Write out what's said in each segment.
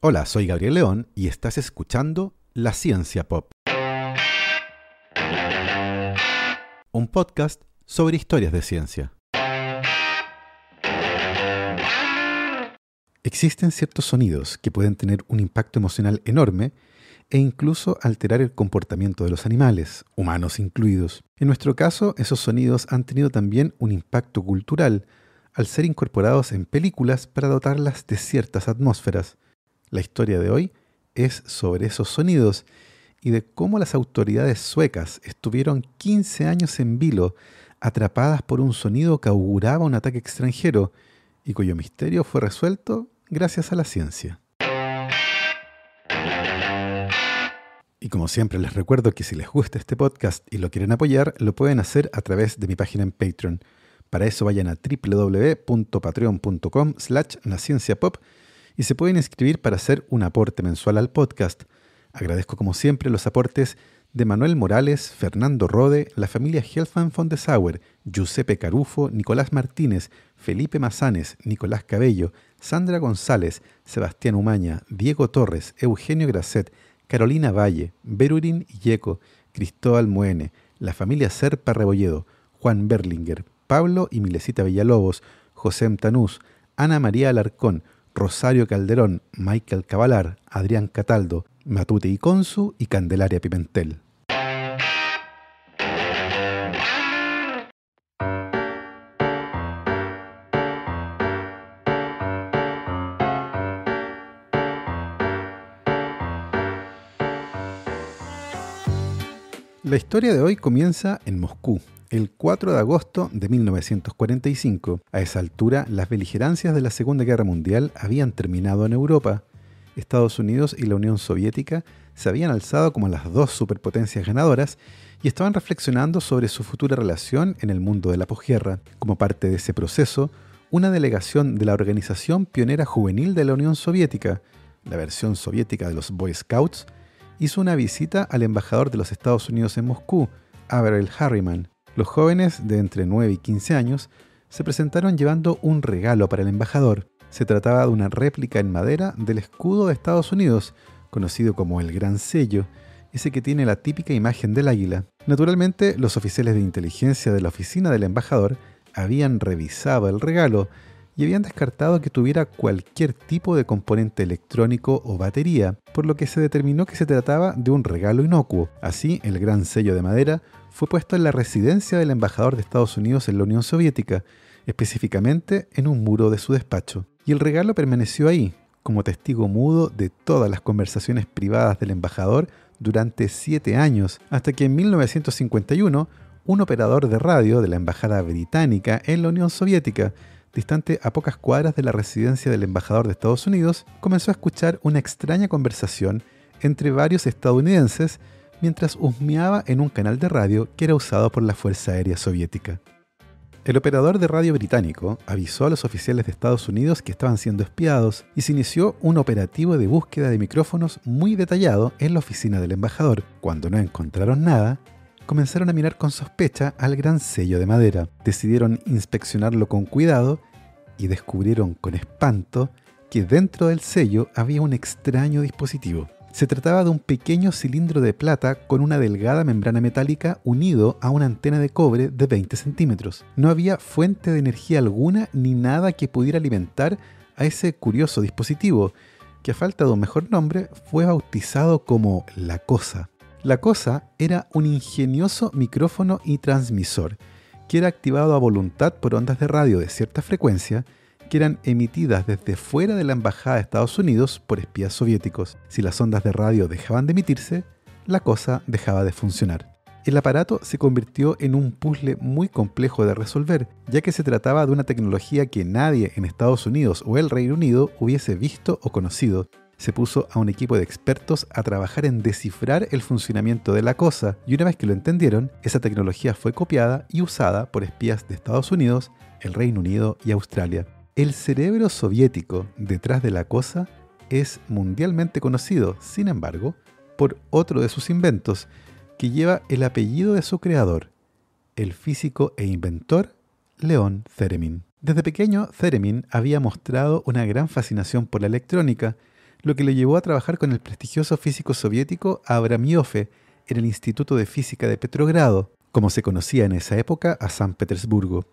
Hola, soy Gabriel León y estás escuchando La Ciencia Pop, un podcast sobre historias de ciencia. Existen ciertos sonidos que pueden tener un impacto emocional enorme e incluso alterar el comportamiento de los animales, humanos incluidos. En nuestro caso, esos sonidos han tenido también un impacto cultural al ser incorporados en películas para dotarlas de ciertas atmósferas. La historia de hoy es sobre esos sonidos y de cómo las autoridades suecas estuvieron 15 años en vilo atrapadas por un sonido que auguraba un ataque extranjero y cuyo misterio fue resuelto gracias a la ciencia. Y como siempre les recuerdo que si les gusta este podcast y lo quieren apoyar, lo pueden hacer a través de mi página en Patreon. Para eso vayan a www.patreon.com/lacienciapop y se pueden inscribir para hacer un aporte mensual al podcast. Agradezco como siempre los aportes de Manuel Morales, Fernando Rode, la familia Helfman von de Sauer, Giuseppe Carufo, Nicolás Martínez, Felipe Mazanes, Nicolás Cabello, Sandra González, Sebastián Umaña, Diego Torres, Eugenio Grasset, Carolina Valle, Berurín Yeco, Cristóbal Moene, la familia Serpa Rebolledo, Juan Berlinger, Pablo y Milesita Villalobos, José Mtanús, Ana María Alarcón, Rosario Calderón, Michael Cavalar, Adrián Cataldo, Matute Iconsu y Candelaria Pimentel. La historia de hoy comienza en Moscú, el 4 de agosto de 1945. A esa altura, las beligerancias de la Segunda Guerra Mundial habían terminado en Europa. Estados Unidos y la Unión Soviética se habían alzado como las dos superpotencias ganadoras y estaban reflexionando sobre su futura relación en el mundo de la posguerra. Como parte de ese proceso, una delegación de la Organización Pionera Juvenil de la Unión Soviética, la versión soviética de los Boy Scouts, hizo una visita al embajador de los Estados Unidos en Moscú, Averell Harriman. Los jóvenes de entre 9 y 15 años se presentaron llevando un regalo para el embajador. Se trataba de una réplica en madera del escudo de Estados Unidos, conocido como el Gran Sello, ese que tiene la típica imagen del águila. Naturalmente, los oficiales de inteligencia de la oficina del embajador habían revisado el regalo y habían descartado que tuviera cualquier tipo de componente electrónico o batería, por lo que se determinó que se trataba de un regalo inocuo. Así, el Gran Sello de madera fue puesto en la residencia del embajador de Estados Unidos en la Unión Soviética, específicamente en un muro de su despacho. Y el regalo permaneció ahí, como testigo mudo de todas las conversaciones privadas del embajador durante 7 años, hasta que en 1951, un operador de radio de la embajada británica en la Unión Soviética, distante a pocas cuadras de la residencia del embajador de Estados Unidos, comenzó a escuchar una extraña conversación entre varios estadounidenses mientras husmeaba en un canal de radio que era usado por la Fuerza Aérea Soviética. El operador de radio británico avisó a los oficiales de Estados Unidos que estaban siendo espiados y se inició un operativo de búsqueda de micrófonos muy detallado en la oficina del embajador. Cuando no encontraron nada, comenzaron a mirar con sospecha al Gran Sello de madera. Decidieron inspeccionarlo con cuidado y descubrieron con espanto que dentro del sello había un extraño dispositivo. Se trataba de un pequeño cilindro de plata con una delgada membrana metálica unido a una antena de cobre de 20 centímetros. No había fuente de energía alguna ni nada que pudiera alimentar a ese curioso dispositivo, que a falta de un mejor nombre fue bautizado como La Cosa. La Cosa era un ingenioso micrófono y transmisor que era activado a voluntad por ondas de radio de cierta frecuencia que eran emitidas desde fuera de la embajada de Estados Unidos por espías soviéticos. Si las ondas de radio dejaban de emitirse, la cosa dejaba de funcionar. El aparato se convirtió en un puzzle muy complejo de resolver, ya que se trataba de una tecnología que nadie en Estados Unidos o el Reino Unido hubiese visto o conocido. Se puso a un equipo de expertos a trabajar en descifrar el funcionamiento de la cosa, y una vez que lo entendieron, esa tecnología fue copiada y usada por espías de Estados Unidos, el Reino Unido y Australia. El cerebro soviético detrás de la cosa es mundialmente conocido, sin embargo, por otro de sus inventos, que lleva el apellido de su creador, el físico e inventor León Theremin. Desde pequeño, Theremin había mostrado una gran fascinación por la electrónica, lo que le llevó a trabajar con el prestigioso físico soviético Abram Ioffe en el Instituto de Física de Petrogrado, como se conocía en esa época a San Petersburgo.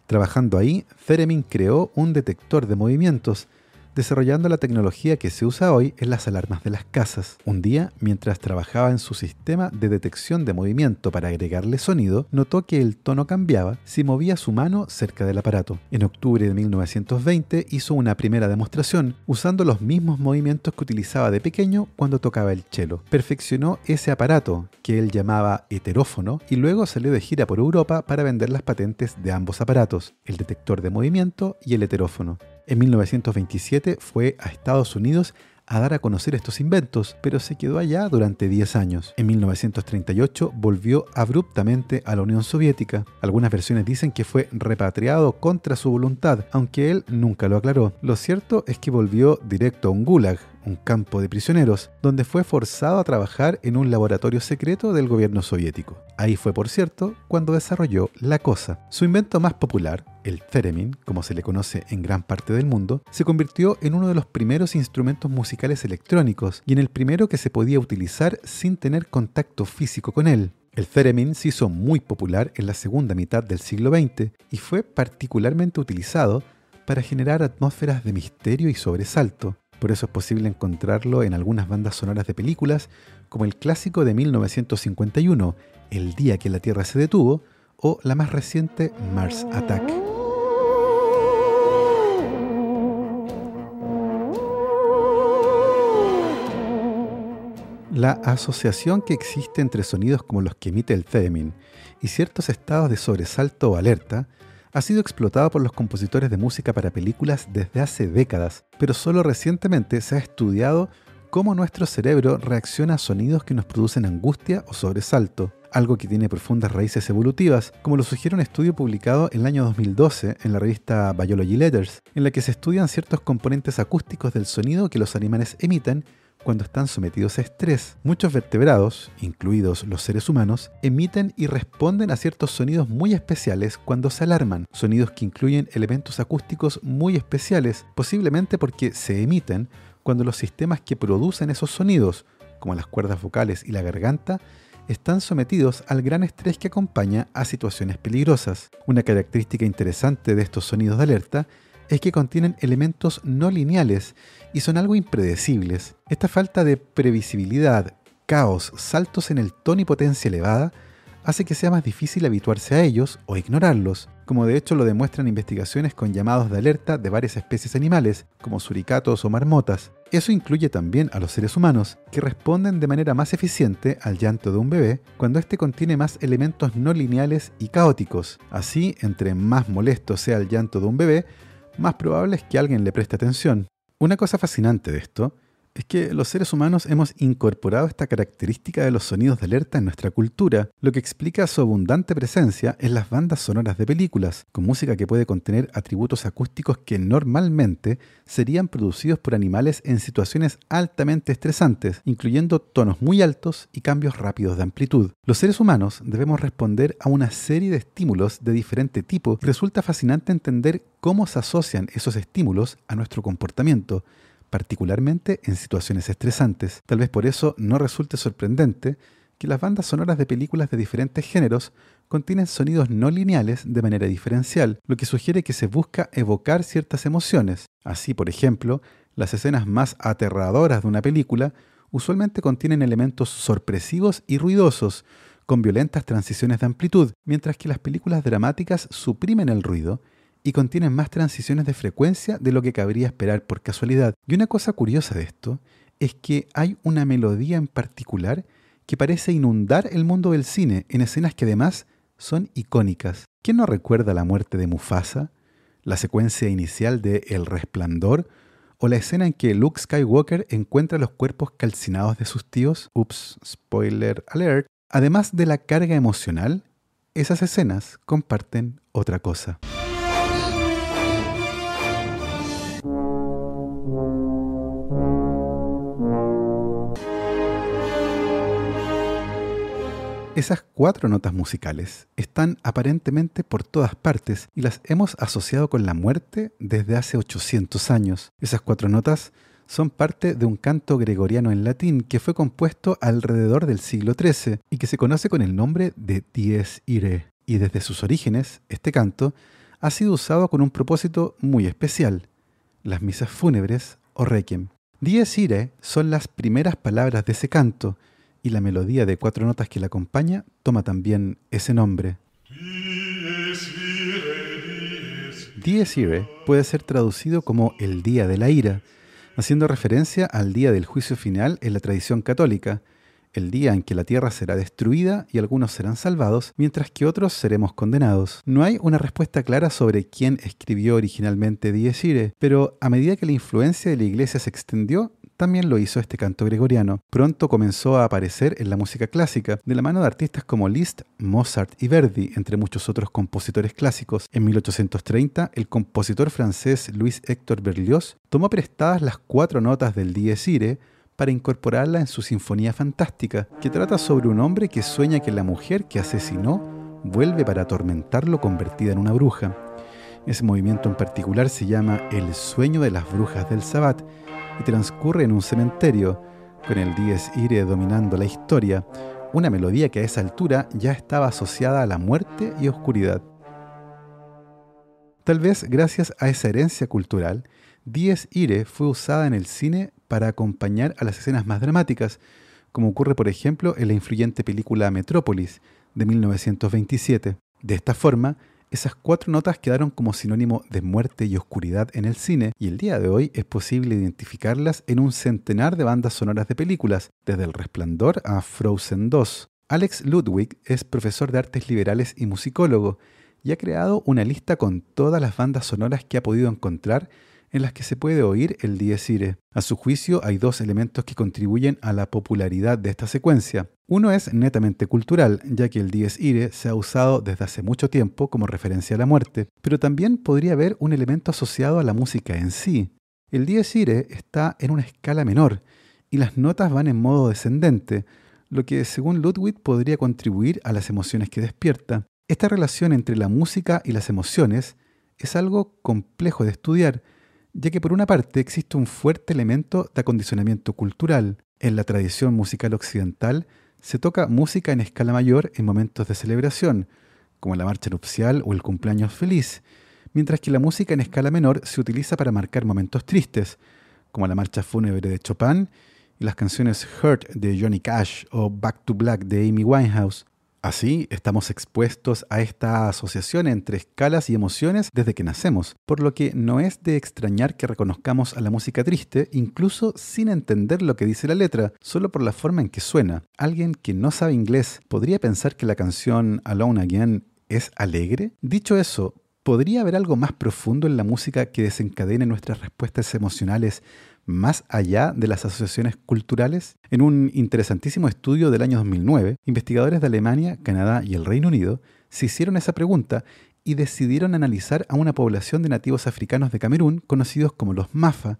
Trabajando ahí, Theremin creó un detector de movimientos, desarrollando la tecnología que se usa hoy en las alarmas de las casas. Un día, mientras trabajaba en su sistema de detección de movimiento para agregarle sonido, notó que el tono cambiaba si movía su mano cerca del aparato. En octubre de 1920 hizo una primera demostración, usando los mismos movimientos que utilizaba de pequeño cuando tocaba el cello. Perfeccionó ese aparato, que él llamaba heterófono, y luego salió de gira por Europa para vender las patentes de ambos aparatos, el detector de movimiento y el heterófono. En 1927 fue a Estados Unidos a dar a conocer estos inventos, pero se quedó allá durante 10 años. En 1938 volvió abruptamente a la Unión Soviética. Algunas versiones dicen que fue repatriado contra su voluntad, aunque él nunca lo aclaró. Lo cierto es que volvió directo a un gulag, un campo de prisioneros, donde fue forzado a trabajar en un laboratorio secreto del gobierno soviético. Ahí fue, por cierto, cuando desarrolló la cosa. Su invento más popular, el Theremin, como se le conoce en gran parte del mundo, se convirtió en uno de los primeros instrumentos musicales electrónicos y en el primero que se podía utilizar sin tener contacto físico con él. El Theremin se hizo muy popular en la segunda mitad del siglo XX y fue particularmente utilizado para generar atmósferas de misterio y sobresalto. Por eso es posible encontrarlo en algunas bandas sonoras de películas, como el clásico de 1951, El día que la Tierra se detuvo, o la más reciente, Mars Attack. La asociación que existe entre sonidos como los que emite el Theremin y ciertos estados de sobresalto o alerta ha sido explotado por los compositores de música para películas desde hace décadas, pero solo recientemente se ha estudiado cómo nuestro cerebro reacciona a sonidos que nos producen angustia o sobresalto, algo que tiene profundas raíces evolutivas, como lo sugiere un estudio publicado en el año 2012 en la revista Biology Letters, en la que se estudian ciertos componentes acústicos del sonido que los animales emiten cuando están sometidos a estrés. Muchos vertebrados, incluidos los seres humanos, emiten y responden a ciertos sonidos muy especiales cuando se alarman, sonidos que incluyen elementos acústicos muy especiales, posiblemente porque se emiten cuando los sistemas que producen esos sonidos, como las cuerdas vocales y la garganta, están sometidos al gran estrés que acompaña a situaciones peligrosas. Una característica interesante de estos sonidos de alerta es que contienen elementos no lineales y son algo impredecibles. Esta falta de previsibilidad, caos, saltos en el tono y potencia elevada hace que sea más difícil habituarse a ellos o ignorarlos, como de hecho lo demuestran investigaciones con llamados de alerta de varias especies animales, como suricatos o marmotas. Eso incluye también a los seres humanos, que responden de manera más eficiente al llanto de un bebé cuando éste contiene más elementos no lineales y caóticos. Así, entre más molesto sea el llanto de un bebé, más probable es que alguien le preste atención. Una cosa fascinante de esto es que los seres humanos hemos incorporado esta característica de los sonidos de alerta en nuestra cultura, lo que explica su abundante presencia en las bandas sonoras de películas, con música que puede contener atributos acústicos que normalmente serían producidos por animales en situaciones altamente estresantes, incluyendo tonos muy altos y cambios rápidos de amplitud. Los seres humanos debemos responder a una serie de estímulos de diferente tipo y resulta fascinante entender cómo se asocian esos estímulos a nuestro comportamiento, particularmente en situaciones estresantes. Tal vez por eso no resulte sorprendente que las bandas sonoras de películas de diferentes géneros contienen sonidos no lineales de manera diferencial, lo que sugiere que se busca evocar ciertas emociones. Así, por ejemplo, las escenas más aterradoras de una película usualmente contienen elementos sorpresivos y ruidosos, con violentas transiciones de amplitud, mientras que las películas dramáticas suprimen el ruido y contienen más transiciones de frecuencia de lo que cabría esperar por casualidad. Y una cosa curiosa de esto es que hay una melodía en particular que parece inundar el mundo del cine en escenas que además son icónicas. ¿Quién no recuerda la muerte de Mufasa, la secuencia inicial de El Resplandor o la escena en que Luke Skywalker encuentra los cuerpos calcinados de sus tíos? Ups, spoiler alert. Además de la carga emocional, esas escenas comparten otra cosa. Esas 4 notas musicales están aparentemente por todas partes y las hemos asociado con la muerte desde hace 800 años. Esas 4 notas son parte de un canto gregoriano en latín que fue compuesto alrededor del siglo XIII y que se conoce con el nombre de Dies Irae. Y desde sus orígenes, este canto ha sido usado con un propósito muy especial: las misas fúnebres o requiem. Dies Irae son las primeras palabras de ese canto, y la melodía de 4 notas que la acompaña toma también ese nombre. Dies Irae puede ser traducido como el día de la ira, haciendo referencia al día del juicio final en la tradición católica, el día en que la tierra será destruida y algunos serán salvados, mientras que otros seremos condenados. No hay una respuesta clara sobre quién escribió originalmente Dies Irae, pero a medida que la influencia de la iglesia se extendió, también lo hizo este canto gregoriano. Pronto comenzó a aparecer en la música clásica, de la mano de artistas como Liszt, Mozart y Verdi, entre muchos otros compositores clásicos. En 1830, el compositor francés Louis-Hector Berlioz tomó prestadas las 4 notas del Dies Irae para incorporarla en su Sinfonía Fantástica, que trata sobre un hombre que sueña que la mujer que asesinó vuelve para atormentarlo convertida en una bruja. Ese movimiento en particular se llama El sueño de las brujas del Sabbat y transcurre en un cementerio, con el Dies Irae dominando la historia, una melodía que a esa altura ya estaba asociada a la muerte y oscuridad. Tal vez gracias a esa herencia cultural, Dies Irae fue usada en el cine para acompañar a las escenas más dramáticas, como ocurre por ejemplo en la influyente película Metrópolis de 1927. De esta forma, esas 4 notas quedaron como sinónimo de muerte y oscuridad en el cine, y el día de hoy es posible identificarlas en un centenar de bandas sonoras de películas, desde El Resplandor a Frozen 2. Alex Ludwig es profesor de artes liberales y musicólogo, y ha creado una lista con todas las bandas sonoras que ha podido encontrar en las que se puede oír el Dies Irae. A su juicio, hay 2 elementos que contribuyen a la popularidad de esta secuencia. Uno es netamente cultural, ya que el Dies Irae se ha usado desde hace mucho tiempo como referencia a la muerte, pero también podría haber un elemento asociado a la música en sí. El Dies Irae está en una escala menor, y las notas van en modo descendente, lo que, según Ludwig, podría contribuir a las emociones que despierta. Esta relación entre la música y las emociones es algo complejo de estudiar, ya que por una parte existe un fuerte elemento de acondicionamiento cultural. En la tradición musical occidental se toca música en escala mayor en momentos de celebración, como la marcha nupcial o el cumpleaños feliz, mientras que la música en escala menor se utiliza para marcar momentos tristes, como la marcha fúnebre de Chopin y las canciones Hurt de Johnny Cash o Back to Black de Amy Winehouse. Así, estamos expuestos a esta asociación entre escalas y emociones desde que nacemos, por lo que no es de extrañar que reconozcamos a la música triste, incluso sin entender lo que dice la letra, solo por la forma en que suena. Alguien que no sabe inglés podría pensar que la canción Alone Again es alegre. Dicho eso, ¿podría haber algo más profundo en la música que desencadene nuestras respuestas emocionales más allá de las asociaciones culturales? En un interesantísimo estudio del año 2009, investigadores de Alemania, Canadá y el Reino Unido se hicieron esa pregunta y decidieron analizar a una población de nativos africanos de Camerún, conocidos como los Mafa,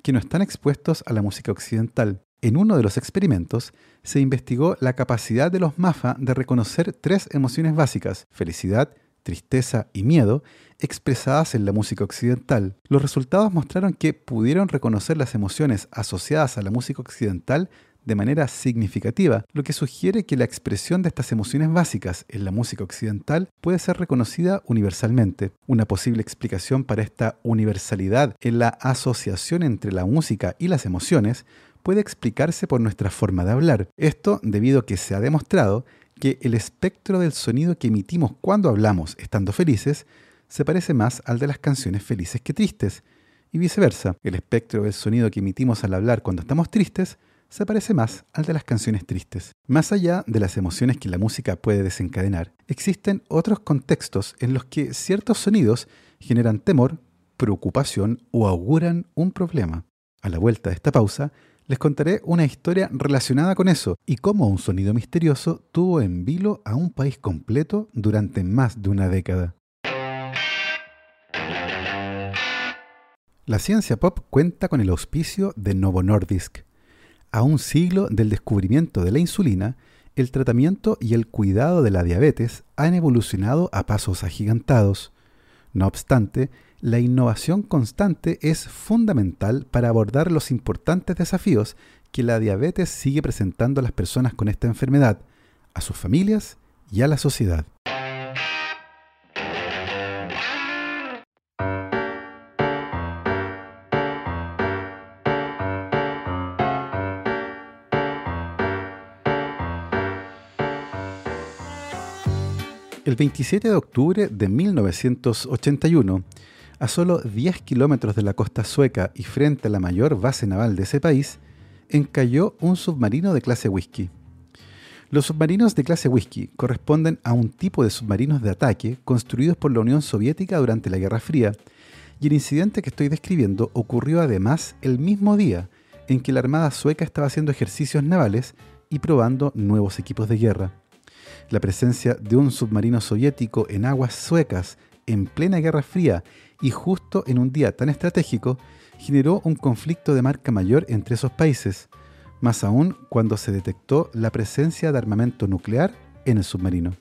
que no están expuestos a la música occidental. En uno de los experimentos, se investigó la capacidad de los Mafa de reconocer 3 emociones básicas: felicidad, tristeza y miedo, expresadas en la música occidental. Los resultados mostraron que pudieron reconocer las emociones asociadas a la música occidental de manera significativa, lo que sugiere que la expresión de estas emociones básicas en la música occidental puede ser reconocida universalmente. Una posible explicación para esta universalidad en la asociación entre la música y las emociones puede explicarse por nuestra forma de hablar. Esto debido a que se ha demostrado que el espectro del sonido que emitimos cuando hablamos estando felices se parece más al de las canciones felices que tristes, y viceversa. El espectro del sonido que emitimos al hablar cuando estamos tristes se parece más al de las canciones tristes. Más allá de las emociones que la música puede desencadenar, existen otros contextos en los que ciertos sonidos generan temor, preocupación o auguran un problema. A la vuelta de esta pausa, les contaré una historia relacionada con eso y cómo un sonido misterioso tuvo en vilo a un país completo durante más de una década. La ciencia pop cuenta con el auspicio de Novo Nordisk. A un siglo del descubrimiento de la insulina, el tratamiento y el cuidado de la diabetes han evolucionado a pasos agigantados. No obstante, La innovación constante es fundamental para abordar los importantes desafíos que la diabetes sigue presentando a las personas con esta enfermedad, a sus familias y a la sociedad. El 27 de octubre de 1981, a solo 10 kilómetros de la costa sueca y frente a la mayor base naval de ese país, encalló un submarino de clase Whisky. Los submarinos de clase Whisky corresponden a un tipo de submarinos de ataque construidos por la Unión Soviética durante la Guerra Fría, y el incidente que estoy describiendo ocurrió además el mismo día en que la Armada sueca estaba haciendo ejercicios navales y probando nuevos equipos de guerra. La presencia de un submarino soviético en aguas suecas en plena Guerra Fría y justo en un día tan estratégico generó un conflicto de marca mayor entre esos países, más aún cuando se detectó la presencia de armamento nuclear en el submarino.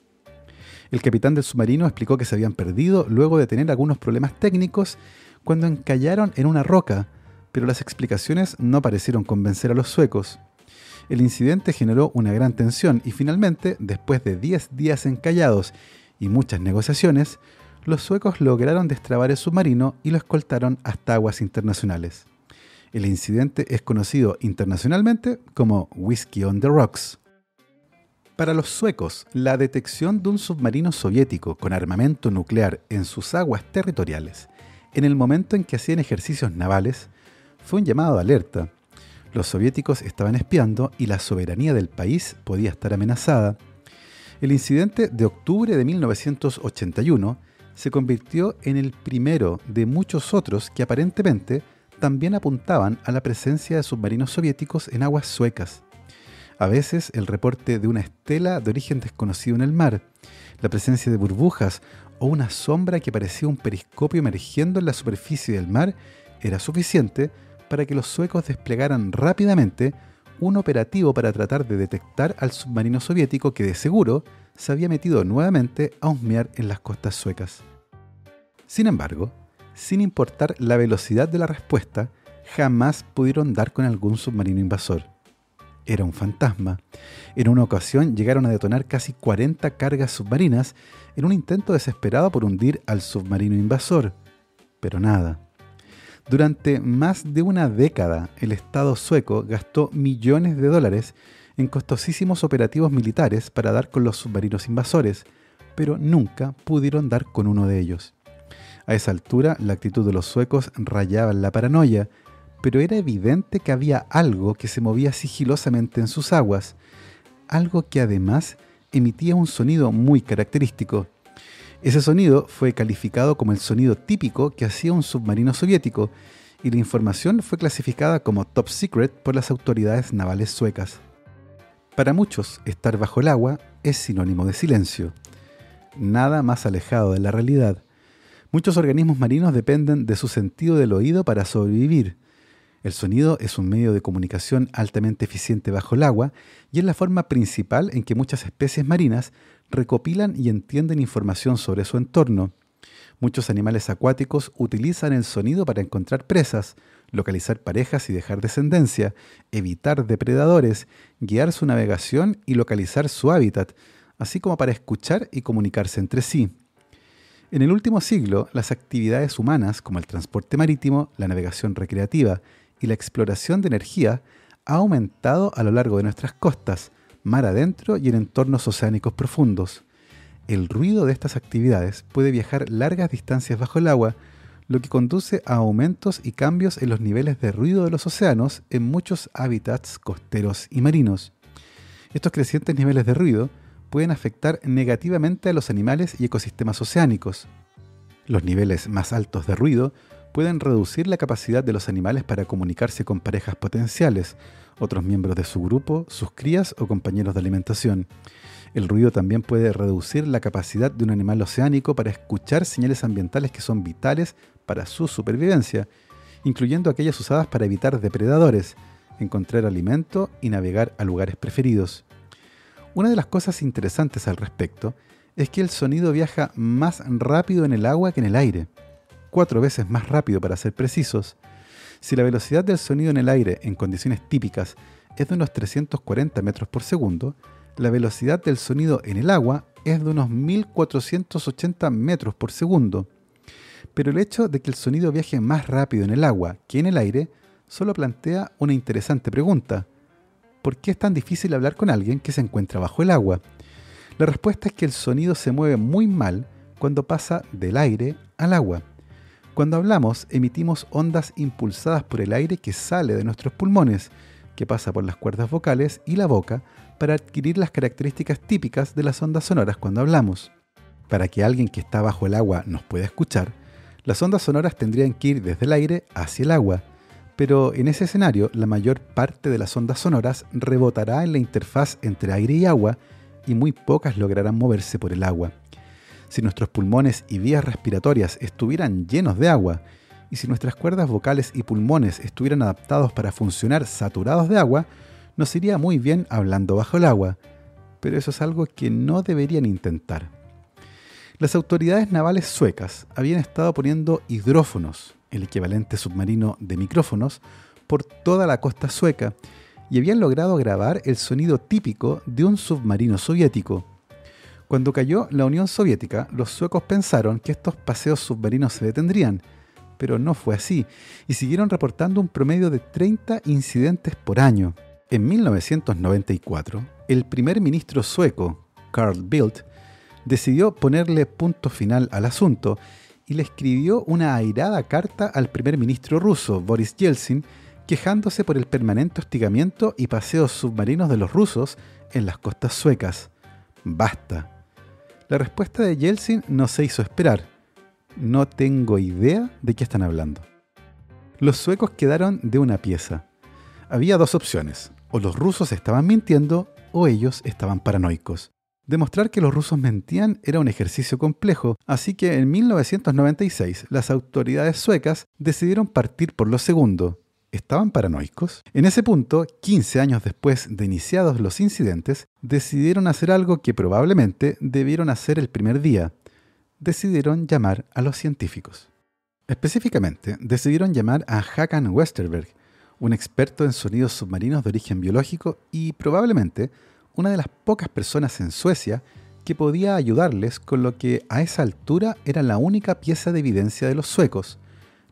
El capitán del submarino explicó que se habían perdido luego de tener algunos problemas técnicos cuando encallaron en una roca, pero las explicaciones no parecieron convencer a los suecos. El incidente generó una gran tensión y finalmente, después de 10 días encallados y muchas negociaciones, los suecos lograron destrabar el submarino y lo escoltaron hasta aguas internacionales. El incidente es conocido internacionalmente como Whiskey on the Rocks. Para los suecos, la detección de un submarino soviético con armamento nuclear en sus aguas territoriales, en el momento en que hacían ejercicios navales, fue un llamado de alerta. Los soviéticos estaban espiando y la soberanía del país podía estar amenazada. El incidente de octubre de 1981 se convirtió en el primero de muchos otros que aparentemente también apuntaban a la presencia de submarinos soviéticos en aguas suecas. A veces el reporte de una estela de origen desconocido en el mar, la presencia de burbujas o una sombra que parecía un periscopio emergiendo en la superficie del mar era suficiente para que los suecos desplegaran rápidamente un operativo para tratar de detectar al submarino soviético que de seguro se había metido nuevamente a husmear en las costas suecas. Sin embargo, sin importar la velocidad de la respuesta, jamás pudieron dar con algún submarino invasor. Era un fantasma. En una ocasión llegaron a detonar casi 40 cargas submarinas en un intento desesperado por hundir al submarino invasor. Pero nada. Durante más de una década, el Estado sueco gastó millones de dólares en costosísimos operativos militares para dar con los submarinos invasores, pero nunca pudieron dar con uno de ellos. A esa altura, la actitud de los suecos rayaba en la paranoia, pero era evidente que había algo que se movía sigilosamente en sus aguas, algo que además emitía un sonido muy característico. Ese sonido fue calificado como el sonido típico que hacía un submarino soviético y la información fue clasificada como top secret por las autoridades navales suecas. Para muchos, estar bajo el agua es sinónimo de silencio. Nada más alejado de la realidad. Muchos organismos marinos dependen de su sentido del oído para sobrevivir. El sonido es un medio de comunicación altamente eficiente bajo el agua y es la forma principal en que muchas especies marinas recopilan y entienden información sobre su entorno. Muchos animales acuáticos utilizan el sonido para encontrar presas, localizar parejas y dejar descendencia, evitar depredadores, guiar su navegación y localizar su hábitat, así como para escuchar y comunicarse entre sí. En el último siglo, las actividades humanas como el transporte marítimo, la navegación recreativa y la exploración de energía ha aumentado a lo largo de nuestras costas, mar adentro y en entornos oceánicos profundos. El ruido de estas actividades puede viajar largas distancias bajo el agua, lo que conduce a aumentos y cambios en los niveles de ruido de los océanos en muchos hábitats costeros y marinos. Estos crecientes niveles de ruido pueden afectar negativamente a los animales y ecosistemas oceánicos. Los niveles más altos de ruido pueden reducir la capacidad de los animales para comunicarse con parejas potenciales, otros miembros de su grupo, sus crías o compañeros de alimentación. El ruido también puede reducir la capacidad de un animal oceánico para escuchar señales ambientales que son vitales para su supervivencia, incluyendo aquellas usadas para evitar depredadores, encontrar alimento y navegar a lugares preferidos. Una de las cosas interesantes al respecto es que el sonido viaja más rápido en el agua que en el aire. 4 veces más rápido para ser precisos, si la velocidad del sonido en el aire en condiciones típicas es de unos 340 metros por segundo, la velocidad del sonido en el agua es de unos 1480 metros por segundo. Pero el hecho de que el sonido viaje más rápido en el agua que en el aire solo plantea una interesante pregunta. ¿Por qué es tan difícil hablar con alguien que se encuentra bajo el agua? La respuesta es que el sonido se mueve muy mal cuando pasa del aire al agua. Cuando hablamos, emitimos ondas impulsadas por el aire que sale de nuestros pulmones, que pasa por las cuerdas vocales y la boca para adquirir las características típicas de las ondas sonoras cuando hablamos. Para que alguien que está bajo el agua nos pueda escuchar, las ondas sonoras tendrían que ir desde el aire hacia el agua, pero en ese escenario la mayor parte de las ondas sonoras rebotará en la interfaz entre aire y agua y muy pocas lograrán moverse por el agua. Si nuestros pulmones y vías respiratorias estuvieran llenos de agua, y si nuestras cuerdas vocales y pulmones estuvieran adaptados para funcionar saturados de agua, nos iría muy bien hablando bajo el agua, pero eso es algo que no deberían intentar. Las autoridades navales suecas habían estado poniendo hidrófonos, el equivalente submarino de micrófonos, por toda la costa sueca y habían logrado grabar el sonido típico de un submarino soviético. Cuando cayó la Unión Soviética, los suecos pensaron que estos paseos submarinos se detendrían, pero no fue así, y siguieron reportando un promedio de 30 incidentes por año. En 1994, el primer ministro sueco, Carl Bildt, decidió ponerle punto final al asunto y le escribió una airada carta al primer ministro ruso, Boris Yeltsin, quejándose por el permanente hostigamiento y paseos submarinos de los rusos en las costas suecas. ¡Basta! La respuesta de Yeltsin no se hizo esperar. No tengo idea de qué están hablando. Los suecos quedaron de una pieza. Había dos opciones: o los rusos estaban mintiendo o ellos estaban paranoicos. Demostrar que los rusos mentían era un ejercicio complejo, así que en 1996 las autoridades suecas decidieron partir por lo segundo. ¿Estaban paranoicos? En ese punto, 15 años después de iniciados los incidentes, decidieron hacer algo que probablemente debieron hacer el primer día. Decidieron llamar a los científicos. Específicamente, decidieron llamar a Håkan Westerberg, un experto en sonidos submarinos de origen biológico y probablemente una de las pocas personas en Suecia que podía ayudarles con lo que a esa altura era la única pieza de evidencia de los suecos,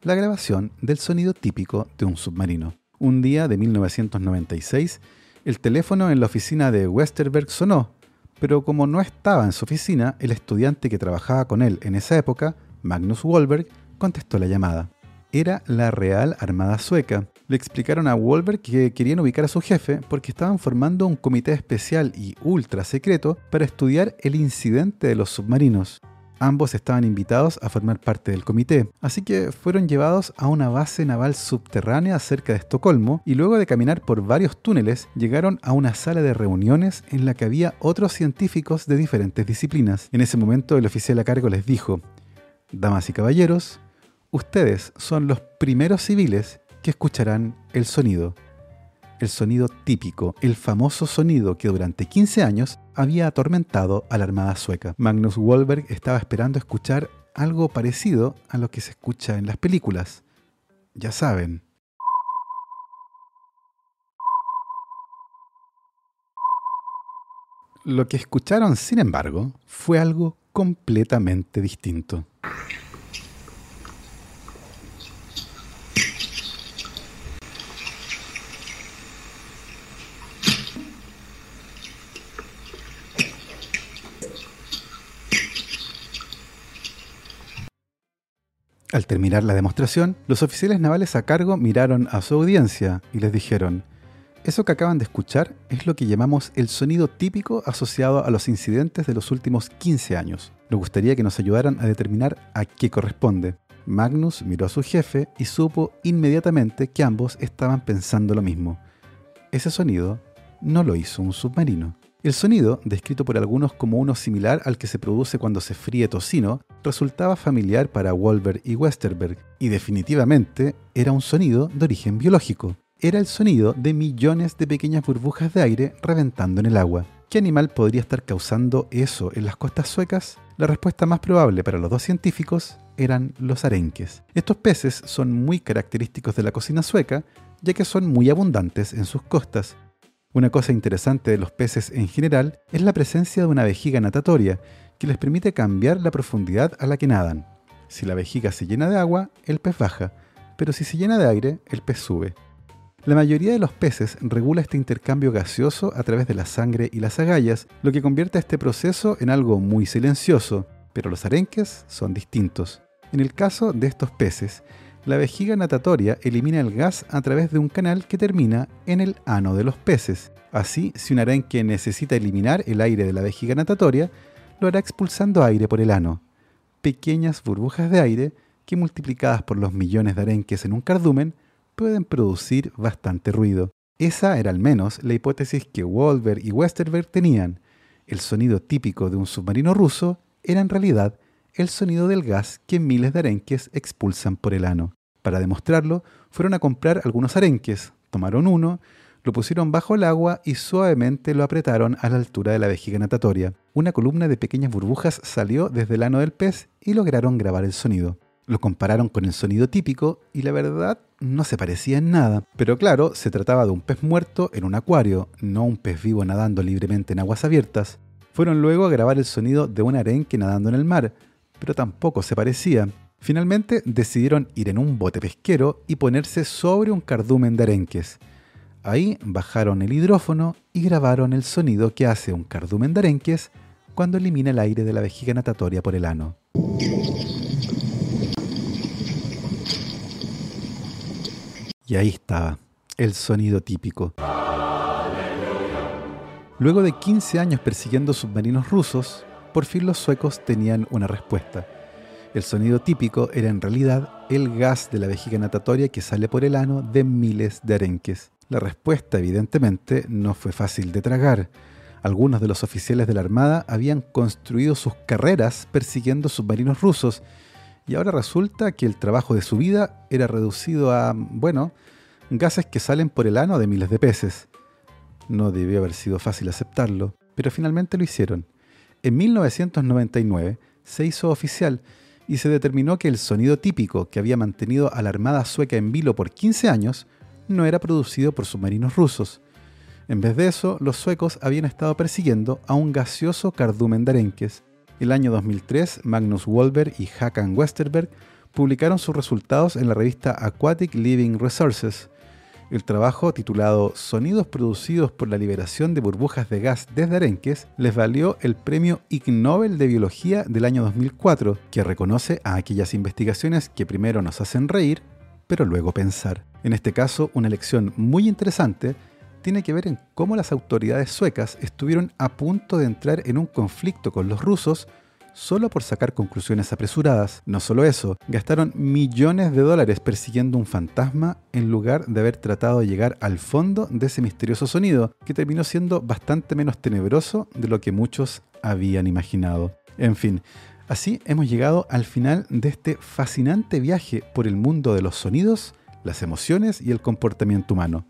la grabación del sonido típico de un submarino. Un día de 1996, el teléfono en la oficina de Westerberg sonó, pero como no estaba en su oficina, el estudiante que trabajaba con él en esa época, Magnus Wahlberg, contestó la llamada. Era la Real Armada Sueca. Le explicaron a Wahlberg que querían ubicar a su jefe porque estaban formando un comité especial y ultra secreto para estudiar el incidente de los submarinos. Ambos estaban invitados a formar parte del comité, así que fueron llevados a una base naval subterránea cerca de Estocolmo y luego de caminar por varios túneles llegaron a una sala de reuniones en la que había otros científicos de diferentes disciplinas. En ese momento el oficial a cargo les dijo: «Damas y caballeros, ustedes son los primeros civiles que escucharán el sonido típico, el famoso sonido que durante 15 años había atormentado a la Armada sueca». Magnus Wahlberg estaba esperando escuchar algo parecido a lo que se escucha en las películas. Ya saben. Lo que escucharon, sin embargo, fue algo completamente distinto. Al terminar la demostración, los oficiales navales a cargo miraron a su audiencia y les dijeron: «Eso que acaban de escuchar es lo que llamamos el sonido típico asociado a los incidentes de los últimos 15 años. Nos gustaría que nos ayudaran a determinar a qué corresponde». Magnus miró a su jefe y supo inmediatamente que ambos estaban pensando lo mismo. Ese sonido no lo hizo un submarino. El sonido, descrito por algunos como uno similar al que se produce cuando se fríe tocino, resultaba familiar para Wahlberg y Westerberg, y definitivamente era un sonido de origen biológico. Era el sonido de millones de pequeñas burbujas de aire reventando en el agua. ¿Qué animal podría estar causando eso en las costas suecas? La respuesta más probable para los dos científicos eran los arenques. Estos peces son muy característicos de la cocina sueca, ya que son muy abundantes en sus costas. Una cosa interesante de los peces en general es la presencia de una vejiga natatoria, que les permite cambiar la profundidad a la que nadan. Si la vejiga se llena de agua, el pez baja, pero si se llena de aire, el pez sube. La mayoría de los peces regula este intercambio gaseoso a través de la sangre y las agallas, lo que convierte este proceso en algo muy silencioso, pero los arenques son distintos. En el caso de estos peces, la vejiga natatoria elimina el gas a través de un canal que termina en el ano de los peces. Así, si un arenque necesita eliminar el aire de la vejiga natatoria, lo hará expulsando aire por el ano. Pequeñas burbujas de aire que, multiplicadas por los millones de arenques en un cardumen, pueden producir bastante ruido. Esa era al menos la hipótesis que Wolver y Westerberg tenían. El sonido típico de un submarino ruso era en realidad el sonido del gas que miles de arenques expulsan por el ano. Para demostrarlo, fueron a comprar algunos arenques, tomaron uno, lo pusieron bajo el agua y suavemente lo apretaron a la altura de la vejiga natatoria. Una columna de pequeñas burbujas salió desde el ano del pez y lograron grabar el sonido. Lo compararon con el sonido típico y la verdad no se parecía en nada. Pero claro, se trataba de un pez muerto en un acuario, no un pez vivo nadando libremente en aguas abiertas. Fueron luego a grabar el sonido de un arenque nadando en el mar, pero tampoco se parecía. Finalmente decidieron ir en un bote pesquero y ponerse sobre un cardumen de arenques. Ahí bajaron el hidrófono y grabaron el sonido que hace un cardumen de arenques cuando elimina el aire de la vejiga natatoria por el ano. Y ahí estaba, el sonido típico. Luego de 15 años persiguiendo submarinos rusos, por fin los suecos tenían una respuesta. El sonido típico era en realidad el gas de la vejiga natatoria que sale por el ano de miles de arenques. La respuesta, evidentemente, no fue fácil de tragar. Algunos de los oficiales de la Armada habían construido sus carreras persiguiendo submarinos rusos, y ahora resulta que el trabajo de su vida era reducido a, gases que salen por el ano de miles de peces. No debió haber sido fácil aceptarlo, pero finalmente lo hicieron. En 1999 se hizo oficial y se determinó que el sonido típico que había mantenido a la Armada sueca en vilo por 15 años no era producido por submarinos rusos. En vez de eso, los suecos habían estado persiguiendo a un gaseoso cardumen de arenques. El año 2003, Magnus Wolver y Håkan Westerberg publicaron sus resultados en la revista Aquatic Living Resources. El trabajo, titulado Sonidos producidos por la liberación de burbujas de gas desde arenques, les valió el premio Ig Nobel de Biología del año 2004, que reconoce a aquellas investigaciones que primero nos hacen reír, pero luego pensar. En este caso, una lección muy interesante tiene que ver en cómo las autoridades suecas estuvieron a punto de entrar en un conflicto con los rusos solo por sacar conclusiones apresuradas. No solo eso, gastaron millones de dólares persiguiendo un fantasma en lugar de haber tratado de llegar al fondo de ese misterioso sonido, que terminó siendo bastante menos tenebroso de lo que muchos habían imaginado. En fin, así hemos llegado al final de este fascinante viaje por el mundo de los sonidos, las emociones y el comportamiento humano.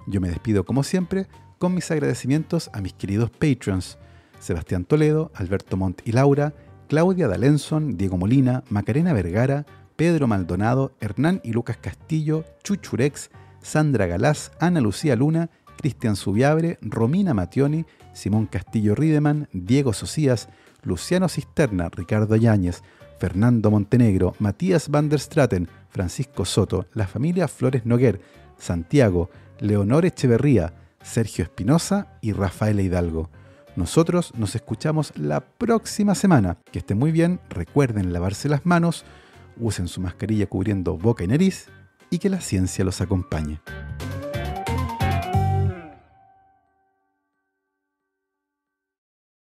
Yo me despido como siempre con mis agradecimientos a mis queridos Patreons: Sebastián Toledo, Alberto Montt y Laura, Claudia D'Alenson, Diego Molina, Macarena Vergara, Pedro Maldonado, Hernán y Lucas Castillo, Chuchurex, Sandra Galás, Ana Lucía Luna, Cristian Subiabre, Romina Mationi, Simón Castillo Riedemann, Diego Socias, Luciano Cisterna, Ricardo Yáñez, Fernando Montenegro, Matías van der Straten, Francisco Soto, la familia Flores Noguer, Santiago, Leonor Echeverría, Sergio Espinosa y Rafael Hidalgo. Nosotros nos escuchamos la próxima semana. Que estén muy bien, recuerden lavarse las manos, usen su mascarilla cubriendo boca y nariz y que la ciencia los acompañe.